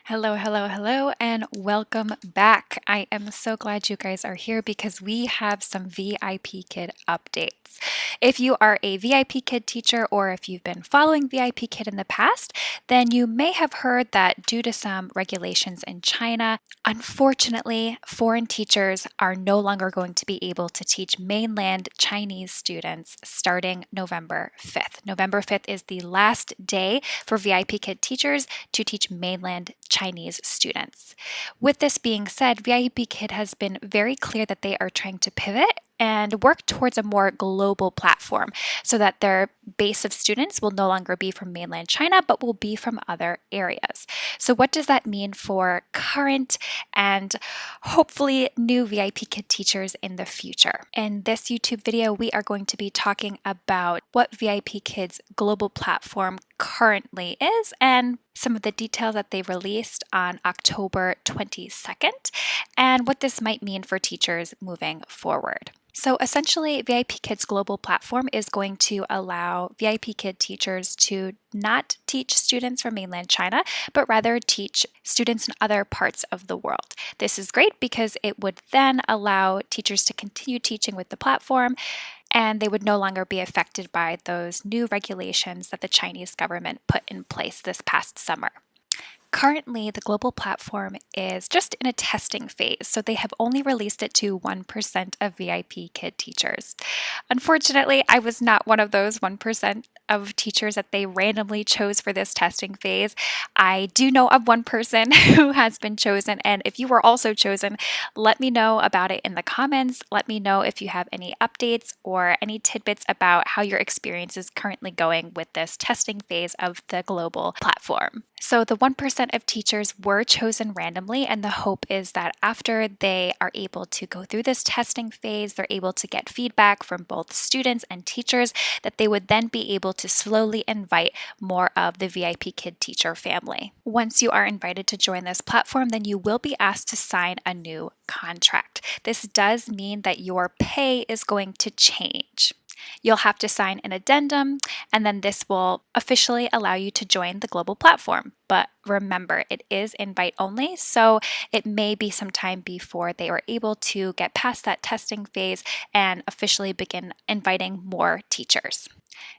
Hello, hello, hello, and welcome back. I am so glad you guys are here because we have some VIP Kid updates. If you are a VIP Kid teacher or if you've been following VIP Kid in the past, then you may have heard that due to some regulations in China, unfortunately, foreign teachers are no longer going to be able to teach mainland Chinese students starting November 5th. November 5th is the last day for VIP Kid teachers to teach mainland Chinese students. With this being said, VIP Kid has been very clear that they are trying to pivot and work towards a more global platform so that their base of students will no longer be from mainland China but will be from other areas. So, what does that mean for current and hopefully new VIP Kid teachers in the future? In this YouTube video, we are going to be talking about what VIP Kid's global platform currently is and some of the details that they released on October 22nd and what this might mean for teachers moving forward. So essentially, VIP Kid's global platform is going to allow VIP Kid teachers to not teach students from mainland China, but rather teach students in other parts of the world. This is great because it would then allow teachers to continue teaching with the platform, and they would no longer be affected by those new regulations that the Chinese government put in place this past summer. Currently, the global platform is just in a testing phase, so they have only released it to 1% of VIP Kid teachers. Unfortunately, I was not one of those 1% of teachers that they randomly chose for this testing phase. I do know of one person who has been chosen, and if you were also chosen, let me know about it in the comments. Let me know if you have any updates or any tidbits about how your experience is currently going with this testing phase of the global platform. So the 1% of teachers were chosen randomly, and the hope is that after they are able to go through this testing phase, they're able to get feedback from both students and teachers, that they would then be able to slowly invite more of the VIP Kid teacher family. Once you are invited to join this platform, then you will be asked to sign a new contract. This does mean that your pay is going to change. You'll have to sign an addendum, and then this will officially allow you to join the global platform. But remember, it is invite only, so it may be some time before they are able to get past that testing phase and officially begin inviting more teachers.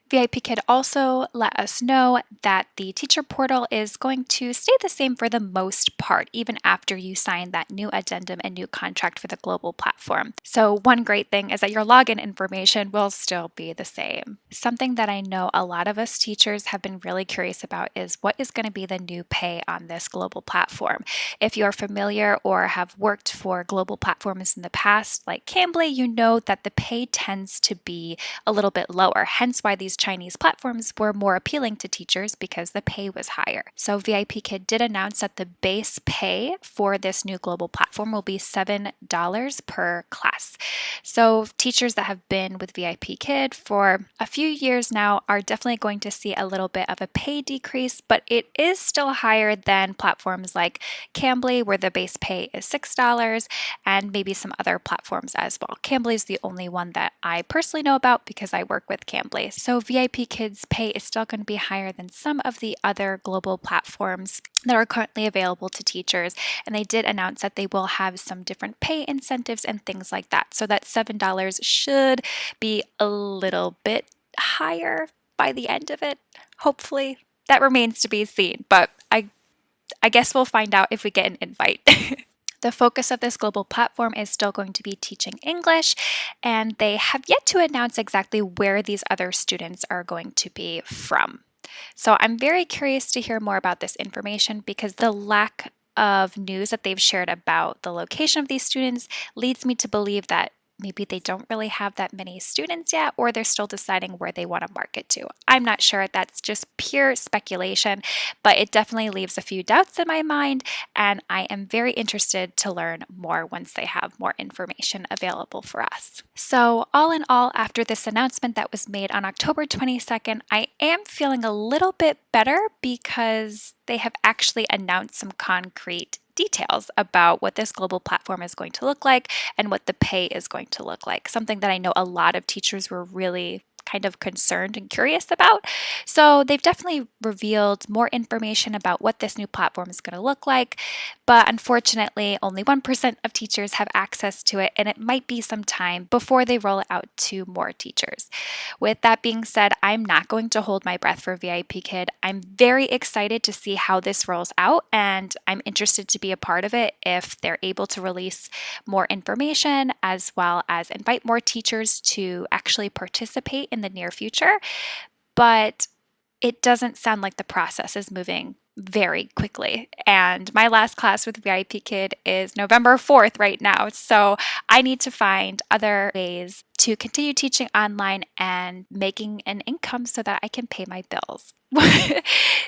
VIP Kid also let us know that the teacher portal is going to stay the same for the most part, even after you sign that new addendum and new contract for the global platform. So one great thing is that your login information will still be the same. Something that I know a lot of us teachers have been really curious about is what is going to be the new pay on this global platform. If you're familiar or have worked for global platforms in the past, like Cambly, you know that the pay tends to be a little bit lower, hence why these Chinese platforms were more appealing to teachers because the pay was higher. So VIP Kid did announce that the base pay for this new global platform will be $7 per class. So teachers that have been with VIP Kid for a few years now are definitely going to see a little bit of a pay decrease, but it is still higher than platforms like Cambly, where the base pay is $6, and maybe some other platforms as well. Cambly is the only one that I personally know about because I work with Cambly. So VIP Kids pay is still going to be higher than some of the other global platforms that are currently available to teachers. And they did announce that they will have some different pay incentives and things like that. So that $7 should be a little bit higher by the end of it, hopefully. That remains to be seen, but I guess we'll find out if we get an invite. The focus of this global platform is still going to be teaching English, and they have yet to announce exactly where these other students are going to be from. So I'm very curious to hear more about this information because the lack of news that they've shared about the location of these students leads me to believe that maybe they don't really have that many students yet, or they're still deciding where they want to market to. I'm not sure. That's just pure speculation, but it definitely leaves a few doubts in my mind, and I am very interested to learn more once they have more information available for us. So all in all, after this announcement that was made on October 22nd, I am feeling a little bit better because they have actually announced some concrete details about what this global platform is going to look like and what the pay is going to look like. Something that I know a lot of teachers were really kind of concerned and curious about. So they've definitely revealed more information about what this new platform is going to look like, but unfortunately, only 1% of teachers have access to it, and it might be some time before they roll it out to more teachers. With that being said, I'm not going to hold my breath for VIP Kid. I'm very excited to see how this rolls out, and I'm interested to be a part of it if they're able to release more information as well as invite more teachers to actually participate in the near future. But it doesn't sound like the process is moving very quickly. And my last class with VIP Kid is November 4th right now. So I need to find other ways to continue teaching online and making an income so that I can pay my bills.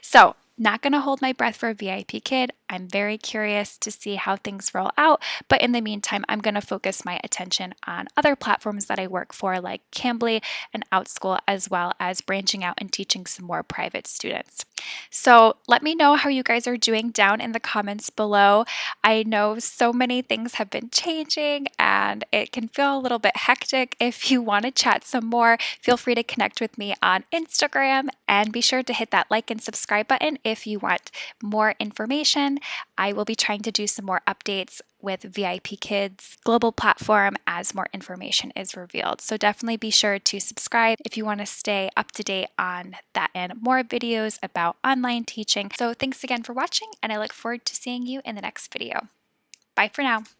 So, not going to hold my breath for a VIP Kid. I'm very curious to see how things roll out. But in the meantime, I'm going to focus my attention on other platforms that I work for, like Cambly and OutSchool, as well as branching out and teaching some more private students. So let me know how you guys are doing down in the comments below. I know so many things have been changing and it can feel a little bit hectic. If you want to chat some more, feel free to connect with me on Instagram, and be sure to hit that like and subscribe button if you want more information. I will be trying to do some more updates with VIP Kids global platform as more information is revealed. So definitely be sure to subscribe if you want to stay up to date on that and more videos about online teaching. So thanks again for watching, and I look forward to seeing you in the next video. Bye for now.